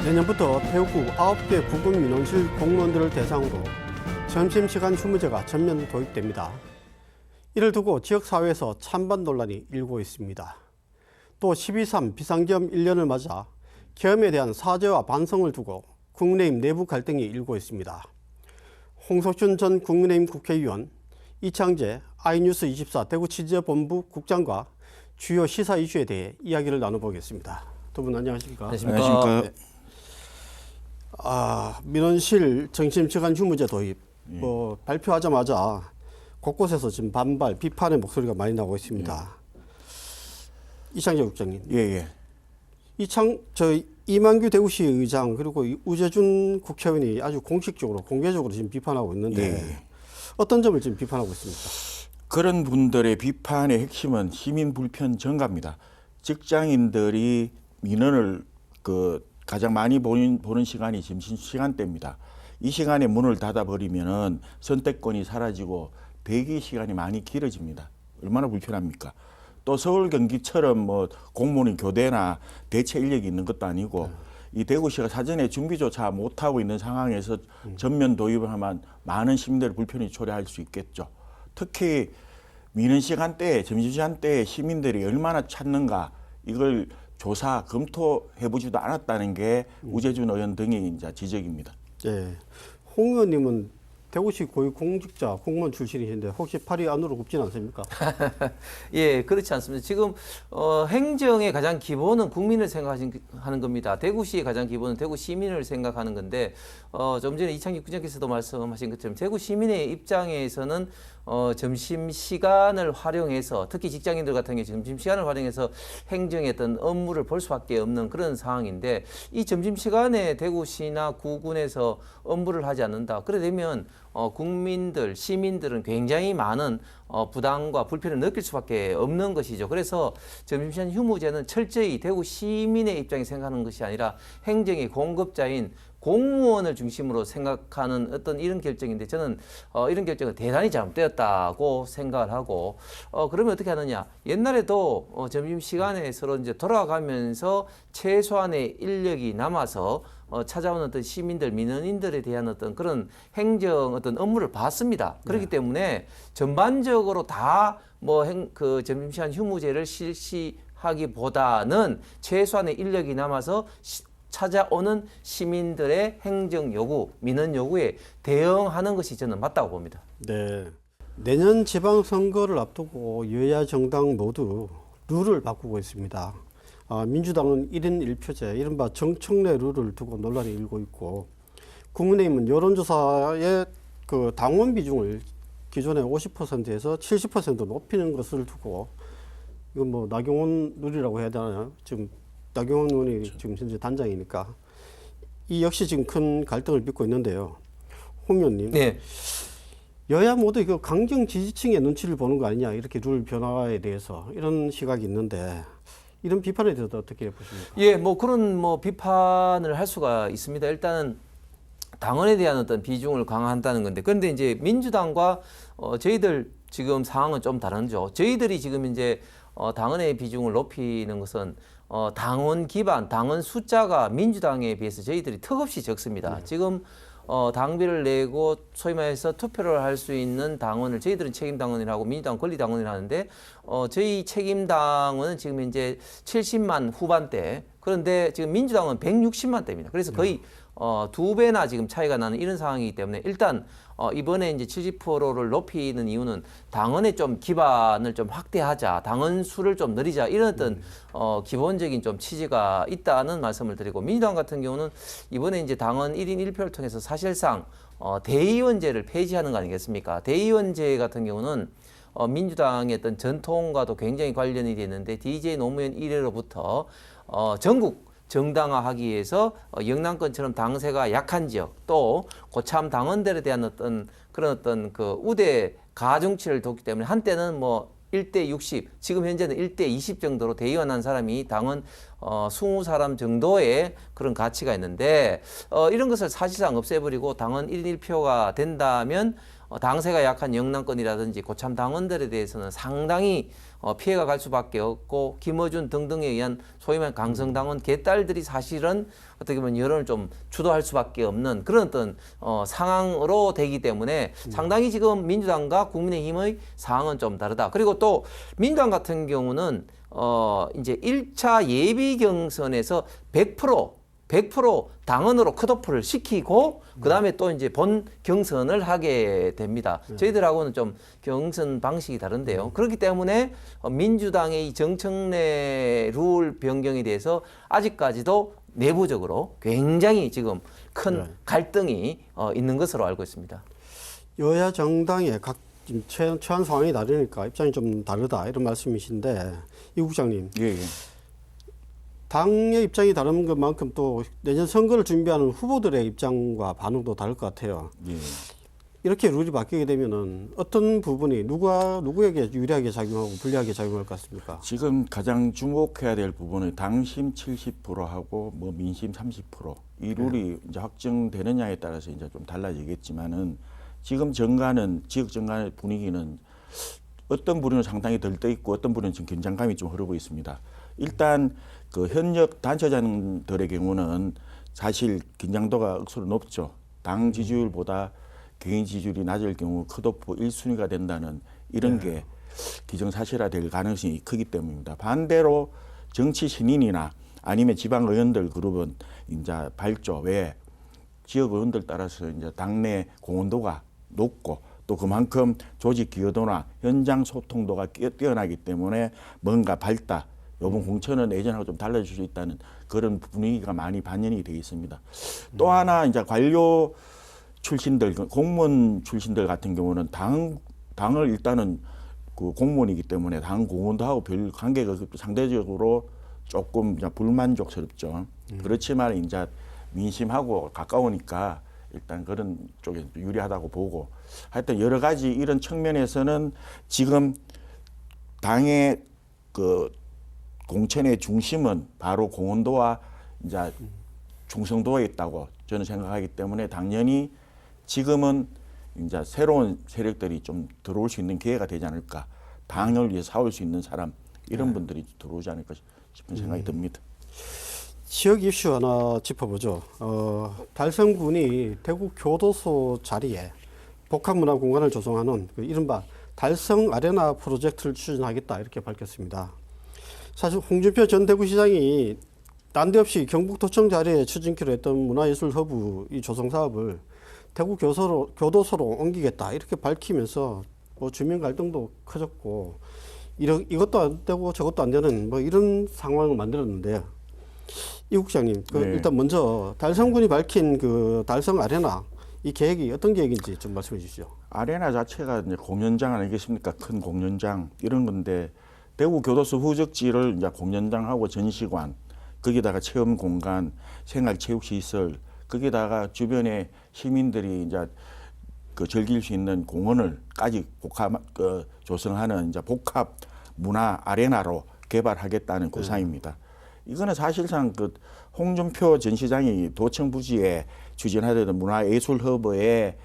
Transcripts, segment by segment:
내년부터 대구 9개 구급민원실 공무원들을 대상으로 점심시간 휴무제가 전면 도입됩니다. 이를 두고 지역사회에서 찬반 논란이 일고 있습니다. 또 12.3 비상계엄 1년을 맞아 계엄에 대한 사죄와 반성을 두고 국민의힘 내부 갈등이 일고 있습니다. 홍석준 전 국민의힘 국회의원, 이창재 iNews24 대구취재본부 국장과 주요 시사 이슈에 대해 이야기를 나눠보겠습니다. 두 분 안녕하십니까? 안녕하십니까? 네. 민원실 점심시간 휴무제 도입 발표하자마자 곳곳에서 지금 반발, 비판의 목소리가 많이 나오고 있습니다. 이창재 국장님. 예. 이만규 대구시 의장 그리고 우재준 국회의원이 아주 공식적으로 공개적으로 지금 비판하고 있는데 어떤 점을 지금 비판하고 있습니까? 그런 분들의 비판의 핵심은 시민 불편 증가입니다. 직장인들이 민원을 가장 많이 보는 시간이 점심 시간대입니다. 이 시간에 문을 닫아버리면은 선택권이 사라지고 대기 시간이 많이 길어집니다. 얼마나 불편합니까? 또 서울 경기처럼 뭐 공무원 교대나 대체 인력이 있는 것도 아니고 이 대구시가 사전에 준비조차 못하고 있는 상황에서 전면 도입을 하면 많은 시민들의 불편이 초래할 수 있겠죠. 특히 민원 시간대에 점심시간대에 시민들이 얼마나 찾는가 이걸 조사 검토해보지도 않았다는 게 우재준 의원 등의 이제 지적입니다. 네, 홍 의원님은 대구시 고위공직자 공무원 출신이신데 혹시 팔이 안으로 굽진 않습니까? 예, 그렇지 않습니다. 지금 행정의 가장 기본은 국민을 생각하는 겁니다. 대구시의 가장 기본은 대구 시민을 생각하는 건데 좀 전에 이창기 부장께서도 말씀하신 것처럼 대구 시민의 입장에서는 점심 시간을 활용해서 특히 직장인들 같은 경우 점심 시간을 활용해서 행정의 어떤 업무를 볼 수밖에 없는 그런 상황인데 이 점심 시간에 대구시나 구군에서 업무를 하지 않는다. 그래 되면 국민들, 시민들은 굉장히 많은 부담과 불편을 느낄 수밖에 없는 것이죠. 그래서 점심시간 휴무제는 철저히 대구 시민의 입장에 생각하는 것이 아니라 행정의 공급자인 공무원을 중심으로 생각하는 어떤 이런 결정인데 저는 이런 결정은 대단히 잘못되었다고 생각을 하고 그러면 어떻게 하느냐. 옛날에도 점심시간에 서로 이제 돌아가면서 최소한의 인력이 남아서 찾아오는 어떤 시민들, 민원인들에 대한 어떤 그런 행정 어떤 업무를 봤습니다. 그렇기 때문에 전반적으로 다 그 점심시간 휴무제를 실시하기보다는 최소한의 인력이 남아서 찾아오는 시민들의 행정 요구, 민원 요구에 대응하는 것이 저는 맞다고 봅니다. 네. 내년 지방선거를 앞두고 여야 정당 모두 룰을 바꾸고 있습니다. 민주당은 1인 1표제, 이른바 정청래 룰을 두고 논란이 일고 있고, 국민의힘은 여론조사의 그 당원 비중을 기존의 50%에서 70% 높이는 것을 두고, 이건 뭐 나경원 룰이라고 해야 되나요? 지금 나경원 의원이 지금 현재 단장이니까 이 역시 지금 큰 갈등을 빚고 있는데요. 홍 의원님, 네. 여야 모두 이거 강경 지지층의 눈치를 보는 거 아니냐 이렇게 룰 변화에 대해서 이런 시각이 있는데 이런 비판에 대해서 어떻게 보십니까? 예, 그런 비판을 할 수가 있습니다. 일단은 당원에 대한 어떤 비중을 강화한다는 건데, 그런데 이제 민주당과 저희들 지금 상황은 좀 다르죠. 저희들이 지금 이제 당원의 비중을 높이는 것은 당원 기반, 당원 숫자가 민주당에 비해서 저희들이 턱없이 적습니다. 지금 당비를 내고 소위 말해서 투표를 할 수 있는 당원을 저희들은 책임당원이라고 민주당 권리당원이라 하는데 저희 책임당원은 지금 이제 70만 후반대, 그런데 지금 민주당은 160만 대입니다. 그래서 거의 2배나 지금 차이가 나는 이런 상황이기 때문에 일단 이번에 이제 70%를 높이는 이유는 당원의 좀 기반을 좀 확대하자, 당원 수를 좀 늘리자 이런 어떤 기본적인 좀 취지가 있다는 말씀을 드리고, 민주당 같은 경우는 이번에 이제 당원 1인 1표를 통해서 사실상 대의원제를 폐지하는 거 아니겠습니까? 대의원제 같은 경우는 민주당의 어떤 전통과도 굉장히 관련이 되는데 DJ 노무현 이래로부터 전국 정당화하기 위해서 영남권처럼 당세가 약한 지역, 또 고참 당원들에 대한 어떤 그런 어떤 그 우대 가중치를 뒀기 때문에 한때는 1대 60, 지금 현재는 1대 20 정도로 대의원한 사람이 당원 20사람 정도의 그런 가치가 있는데 이런 것을 사실상 없애버리고 당원 1인 1표가 된다면 당세가 약한 영남권이라든지 고참 당원들에 대해서는 상당히 피해가 갈 수밖에 없고 김어준 등등에 의한 소위 말하는 강성당원 개딸들이 사실은 어떻게 보면 여론을 좀 주도할 수밖에 없는 그런 어떤 상황으로 되기 때문에 상당히 지금 민주당과 국민의힘의 상황은 좀 다르다. 그리고 또 민주당 같은 경우는 이제 1차 예비 경선에서 100% 당원으로 컷오프를 시키고 그다음에 또 이제 본 경선을 하게 됩니다. 저희들하고는 좀 경선 방식이 다른데요. 그렇기 때문에 민주당의 이 정청래 룰 변경에 대해서 아직까지도 내부적으로 굉장히 지금 큰 갈등이 있는 것으로 알고 있습니다. 여야 정당의 각 지금 처한 상황이 다르니까 입장이 좀 다르다 이런 말씀이신데 이 국장님. 예. 당의 입장이 다른 것만큼 또 내년 선거를 준비하는 후보들의 입장과 반응도 다를 것 같아요. 예. 이렇게 룰이 바뀌게 되면은 어떤 부분이 누구에게 유리하게 작용하고 불리하게 작용할 것 같습니까? 지금 가장 주목해야 될 부분은 당심 70%하고 뭐 민심 30%이 룰이 이제 확정되느냐에 따라서 이제 좀 달라지겠지만은 지금 지역 정간의 분위기는 어떤 부류는 상당히 덜떠 있고 어떤 부류는 지금 긴장감이 좀 흐르고 있습니다. 일단 그 현역 단체장들의 경우는 사실 긴장도가 억수로 높죠. 당 지지율보다 개인 지지율이 낮을 경우 컷오프 1순위가 된다는 이런 게 기정사실화될 가능성이 크기 때문입니다. 반대로 정치 신인이나 아니면 지방 의원들 그룹은 이제 밝죠. 왜? 지역 의원들 따라서 이제 당내 공헌도가 높고 또 그만큼 조직 기여도나 현장 소통도가 뛰어나기 때문에 뭔가 밝다. 이번 공천은 예전하고 좀 달라질 수 있다는 그런 분위기가 많이 반영이 되어 있습니다. 또 하나 이제 관료 출신들, 공무원 출신들 같은 경우는 당을 일단은 그 공무원이기 때문에 당 공헌도 하고 별 관계가 없고 상대적으로 조금 불만족스럽죠. 그렇지만 이제 민심하고 가까우니까 일단 그런 쪽에 유리하다고 보고 하여튼 여러 가지 이런 측면에서는 지금 당의 그 공천의 중심은 바로 공헌도와 이제 충성도에 있다고 저는 생각하기 때문에 당연히 지금은 이제 새로운 세력들이 좀 들어올 수 있는 기회가 되지 않을까. 당을 위해 싸울 수 있는 사람 이런 분들이 들어오지 않을까 싶은 생각이 듭니다. 지역 이슈 하나 짚어보죠. 달성군이 대구 교도소 자리에 복합문화 공간을 조성하는 그 이른바 달성 아레나 프로젝트를 추진하겠다 이렇게 밝혔습니다. 사실 홍준표 전 대구시장이 난데없이 경북도청 자리에 추진키로 했던 문화예술 허브 이 조성 사업을 대구 교도소로 옮기겠다 이렇게 밝히면서 뭐 주민 갈등도 커졌고 이것도 안 되고 저것도 안 되는 뭐 이런 상황을 만들었는데요. 이 국장님, 네. 일단 먼저 달성군이 밝힌 그 달성 아레나 이 계획이 어떤 계획인지 좀 말씀해 주시죠. 아레나 자체가 이제 공연장 아니겠습니까? 큰 공연장 이런 건데 대구 교도소 후적지를 이제 공연장하고 전시관 거기다가 체험 공간, 생활체육시설 거기다가 주변에 시민들이 이제 그 즐길 수 있는 공원을까지 조성하는 이제 복합 문화 아레나로 개발하겠다는 구상입니다. 이거는 사실상 그 홍준표 전 시장이 도청 부지에 추진하려던 문화예술 허브의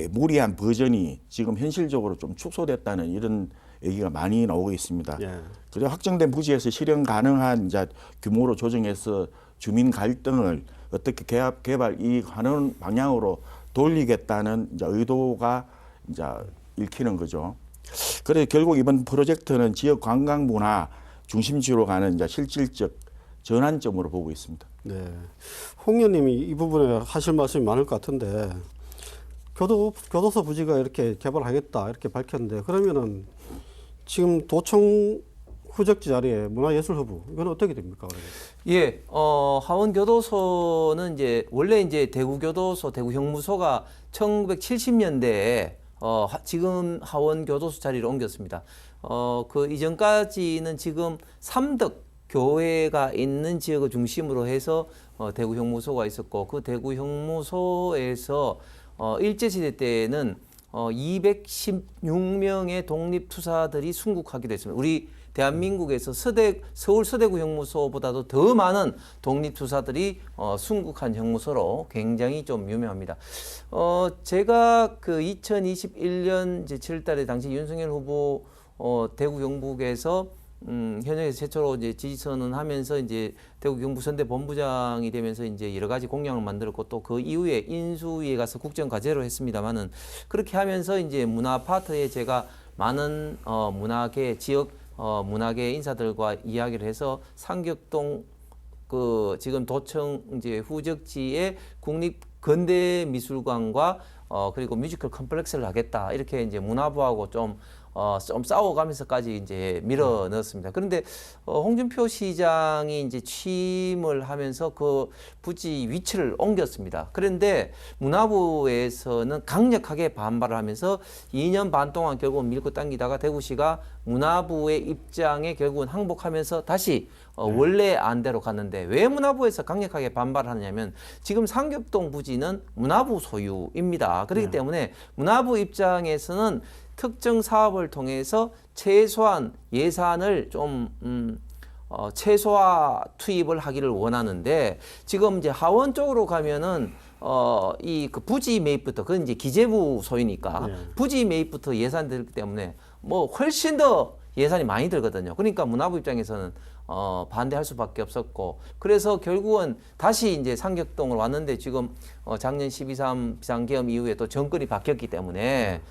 무리한 버전이 지금 현실적으로 좀 축소됐다는 이런 얘기가 많이 나오고 있습니다. 그래서 확정된 부지에서 실현 가능한 이제 규모로 조정해서 주민 갈등을 어떻게 개발 이익하는 방향으로 돌리겠다는 이제 의도가 이제 읽히는 거죠. 그래서 결국 이번 프로젝트는 지역 관광 문화 중심지로 가는 이제 실질적 전환점으로 보고 있습니다. 네, 홍 의원님이 이 부분에 하실 말씀이 많을 것 같은데 교도소 부지가 이렇게 개발하겠다 이렇게 밝혔는데 그러면은 지금 도청 후적지 자리에 문화예술 허브 이건 어떻게 됩니까? 그러면? 예, 하원교도소는 이제 원래 이제 대구교도소, 대구형무소가 1970년대에 지금 하원교도소 자리로 옮겼습니다. 그 이전까지는 지금 삼덕 교회가 있는 지역을 중심으로 해서 대구형무소가 있었고 그 대구형무소에서 일제시대 때는 216명의 독립투사들이 순국하기도 했습니다. 우리 대한민국에서 서울 서대구 형무소보다도 더 많은 독립투사들이 순국한 형무소로 굉장히 좀 유명합니다. 제가 그 2021년 이제 7월달에 당시 윤석열 후보 대구 경북에서 현역에서 최초로 이제 지지선언하면서 이제 대구 경북선대 본부장이 되면서 이제 여러 가지 공약을 만들었고 또 그 이후에 인수위에 가서 국정과제로 했습니다만은 그렇게 하면서 이제 문화 파트에 제가 많은 문화계 지역 문화계 인사들과 이야기를 해서 상격동 그 지금 도청 이제 후적지에 국립 근대미술관과 그리고 뮤지컬 컴플렉스를 하겠다 이렇게 이제 문화부하고 좀 싸워가면서까지 이제 밀어 넣었습니다. 그런데 홍준표 시장이 이제 취임을 하면서 그 부지 위치를 옮겼습니다. 그런데 문화부에서는 강력하게 반발을 하면서 2년 반 동안 결국은 밀고 당기다가 대구시가 문화부의 입장에 결국은 항복하면서 다시 원래 안대로 갔는데 왜 문화부에서 강력하게 반발하느냐면 지금 상격동 부지는 문화부 소유입니다. 그렇기 때문에 문화부 입장에서는 특정 사업을 통해서 최소한 예산을 좀 최소화 투입을 하기를 원하는데 지금 이제 하원 쪽으로 가면은 이 그 부지 매입부터 그건 이제 기재부 소유니까 부지 매입부터 예산 들기 때문에 뭐 훨씬 더 예산이 많이 들거든요. 그러니까 문화부 입장에서는 반대할 수밖에 없었고 그래서 결국은 다시 이제 상격동을 왔는데 지금 작년 12.3 비상계엄 이후에 또 정권이 바뀌었기 때문에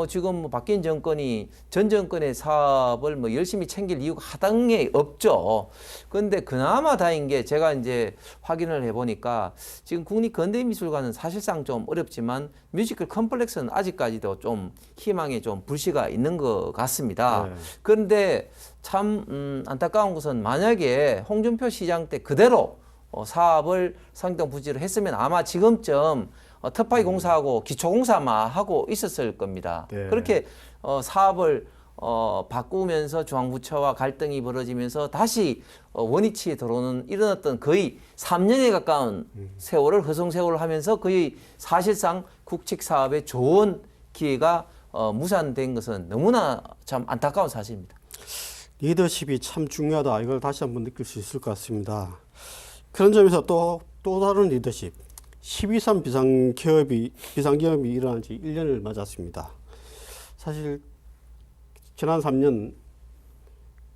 지금 뭐 바뀐 정권이 전 정권의 사업을 뭐 열심히 챙길 이유가 하당에 없죠. 그런데 그나마 다행인 게 제가 이제 확인을 해보니까 지금 국립근대미술관은 사실상 좀 어렵지만 뮤지컬 컴플렉스는 아직까지도 좀 희망에 좀 불씨가 있는 것 같습니다. 그런데 참 안타까운 것은 만약에 홍준표 시장 때 그대로 사업을 상경 부지로 했으면 아마 지금쯤 터파이 공사하고 기초공사만 하고 있었을 겁니다. 그렇게 사업을 바꾸면서 중앙부처와 갈등이 벌어지면서 다시 원위치에 들어오는 이런 어떤 거의 3년에 가까운 세월을 허송세월을 하면서 거의 사실상 국책 사업에 좋은 기회가 무산된 것은 너무나 참 안타까운 사실입니다. 리더십이 참 중요하다. 이걸 다시 한번 느낄 수 있을 것 같습니다. 그런 점에서 또 다른 리더십. 12.3 비상계엄이 일어난 지 1년을 맞았습니다. 사실 지난 3년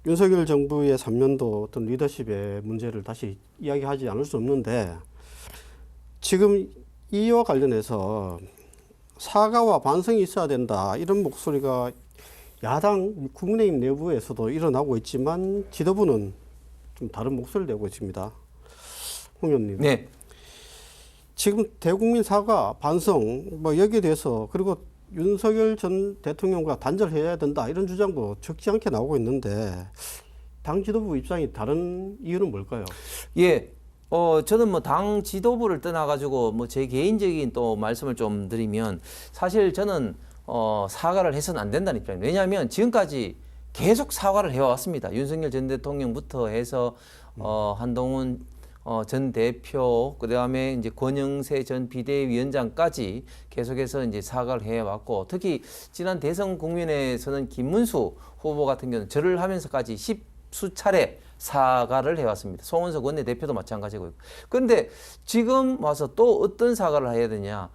윤석열 정부의 3년도 어떤 리더십의 문제를 다시 이야기하지 않을 수 없는데 지금 이와 관련해서 사과와 반성이 있어야 된다 이런 목소리가 야당 국민의힘 내부에서도 일어나고 있지만 지도부는 좀 다른 목소리를 내고 있습니다. 홍 의원님. 네. 지금 대국민 사과, 반성 뭐 여기에 대해서 그리고 윤석열 전 대통령과 단절해야 된다 이런 주장도 적지 않게 나오고 있는데 당 지도부 입장이 다른 이유는 뭘까요? 예. 저는 뭐 당 지도부를 떠나가지고 뭐 제 개인적인 또 말씀을 좀 드리면 사실 저는 사과를 해서는 안 된다는 입장입니다. 왜냐하면 지금까지 계속 사과를 해왔습니다. 윤석열 전 대통령부터 해서 한동훈 전 대표, 그 다음에 이제 권영세 전 비대위원장까지 계속해서 이제 사과를 해왔고, 특히 지난 대선 국면에서는 김문수 후보 같은 경우는 절을 하면서까지 수차례 사과를 해왔습니다. 송원석 원내대표도 마찬가지고요. 그런데 지금 와서 또 어떤 사과를 해야 되냐?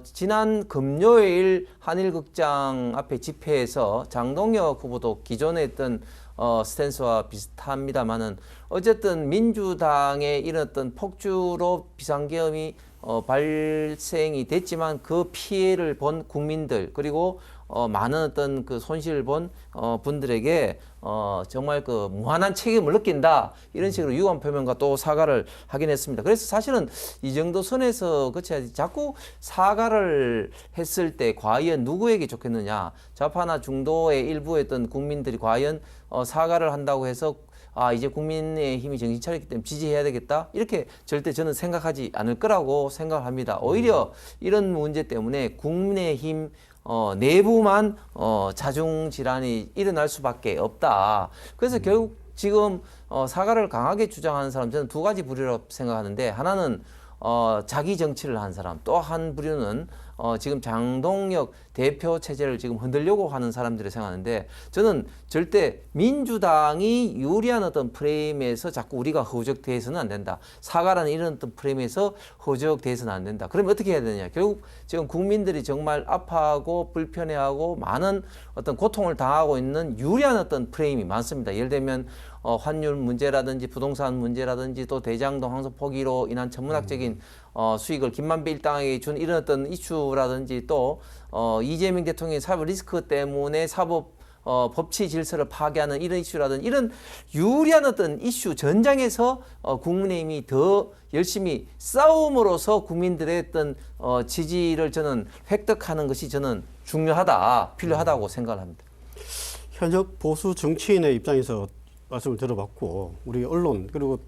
지난 금요일 한일극장 앞에 집회에서 장동혁 후보도 기존에 했던 스탠스와 비슷합니다만은 어쨌든 민주당의 이런 어떤 폭주로 비상계엄이 발생이 됐지만 그 피해를 본 국민들 그리고 많은 어떤 그 손실을 본 분들에게 정말 그 무한한 책임을 느낀다 이런 식으로 유감 표명과 또 사과를 하긴 했습니다. 그래서 사실은 이 정도 선에서 그쳐야지 자꾸 사과를 했을 때 과연 누구에게 좋겠느냐, 좌파나 중도의 일부의 어떤 국민들이 과연 사과를 한다고 해서 이제 국민의힘이 정신 차렸기 때문에 지지해야 되겠다 이렇게 절대 저는 생각하지 않을 거라고 생각합니다. 오히려 이런 문제 때문에 국민의힘 내부만 자중 질환이 일어날 수밖에 없다. 그래서 결국 지금 사과를 강하게 주장하는 사람 저는 두 가지 부류라고 생각하는데, 하나는 자기 정치를 한 사람, 또 한 부류는 지금 장동혁 대표 체제를 지금 흔들려고 하는 사람들을 생각하는데, 저는 절대 민주당이 유리한 어떤 프레임에서 자꾸 우리가 허우적대해서는 안 된다. 사과라는 이런 어떤 프레임에서 허우적대해서는 안 된다. 그러면 어떻게 해야 되느냐? 결국 지금 국민들이 정말 아파하고 불편해하고 많은 어떤 고통을 당하고 있는 유리한 어떤 프레임이 많습니다. 예를 들면 환율 문제라든지 부동산 문제라든지 또 대장동 항소 포기로 인한 천문학적인 수익을 김만배 일당에게 준 이런 어떤 이슈라든지 또 이재명 대통령의 사법 리스크 때문에 사법 법치 질서를 파괴하는 이런 이슈라든지 이런 유리한 어떤 이슈 전장에서 국민의힘이 더 열심히 싸움으로써 국민들의 어떤 지지를 저는 획득하는 것이 저는 중요하다, 필요하다고 생각을 합니다. 현역 보수 정치인의 입장에서 말씀을 들어봤고, 우리 언론 그리고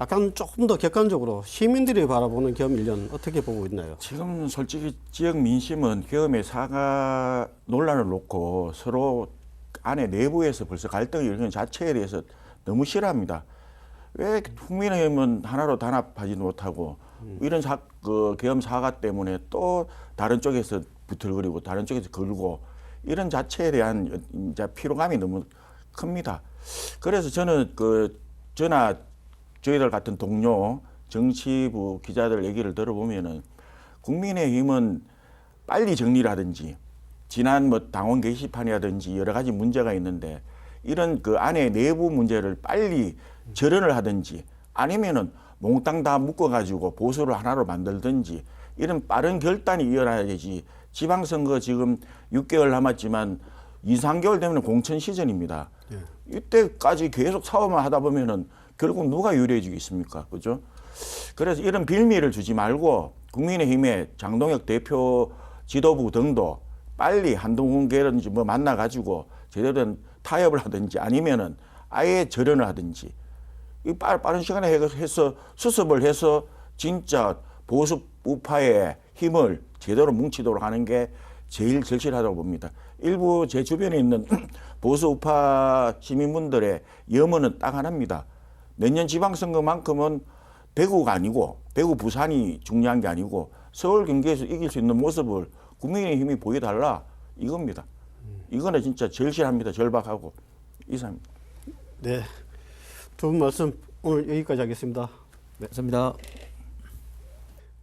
약간 조금 더 객관적으로 시민들이 바라보는 계엄 1년 어떻게 보고 있나요? 지금 솔직히 지역 민심은 계엄의 사과 논란을 놓고 서로 안에 내부에서 벌써 갈등이 일어나는 자체에 대해서 너무 싫어합니다. 왜 국민의힘은 하나로 단합하지 못하고 이런 계엄 사과 때문에 또 다른 쪽에서 부틀거리고 다른 쪽에서 걸고 이런 자체에 대한 이제 피로감이 너무 큽니다. 그래서 저는 저나 저희들 같은 동료 정치부 기자들 얘기를 들어보면은 국민의힘은 빨리 정리를 하든지 지난 당원 게시판이라든지 여러 가지 문제가 있는데 이런 안에 내부 문제를 빨리 절연을 하든지 아니면은 몽땅 다 묶어가지고 보수를 하나로 만들든지 이런 빠른 결단이 이어나야 되지. 지방선거 지금 6개월 남았지만 2, 3개월 되면 공천 시즌입니다. 이때까지 계속 싸움을 하다 보면은 결국 누가 유리해지겠습니까? 그죠? 그래서 이런 빌미를 주지 말고 국민의힘의 장동혁 대표 지도부 등도 빨리 한동훈계라든지 만나가지고 제대로 된 타협을 하든지 아니면은 아예 절연을 하든지 이 빠른 시간에 해서 수습을 해서 진짜 보수 우파의 힘을 제대로 뭉치도록 하는 게 제일 절실하다고 봅니다. 일부 제 주변에 있는 보수 우파 시민분들의 염원은 딱 하나입니다. 내년 지방선거만큼은 대구가 아니고 대구 부산이 중요한 게 아니고 서울 경기에서 이길 수 있는 모습을 국민의힘이 보여달라 이겁니다. 이거는 진짜 절실합니다. 절박하고 이상입니다. 네, 두 분 말씀 오늘 여기까지 하겠습니다. 네, 감사합니다.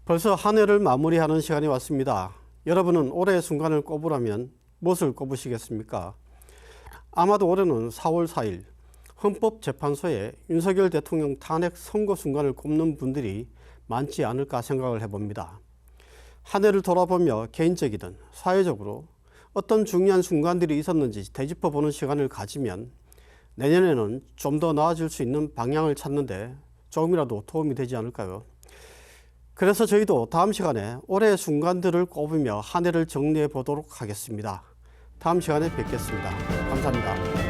벌써 한 해를 마무리하는 시간이 왔습니다. 여러분은 올해의 순간을 꼽으라면 무엇을 꼽으시겠습니까? 아마도 올해는 4월 4일 헌법재판소에 윤석열 대통령 탄핵 선고 순간을 꼽는 분들이 많지 않을까 생각을 해봅니다. 한 해를 돌아보며 개인적이든 사회적으로 어떤 중요한 순간들이 있었는지 되짚어보는 시간을 가지면 내년에는 좀 더 나아질 수 있는 방향을 찾는데 조금이라도 도움이 되지 않을까요? 그래서 저희도 다음 시간에 올해의 순간들을 꼽으며 한 해를 정리해 보도록 하겠습니다. 다음 시간에 뵙겠습니다. 감사합니다.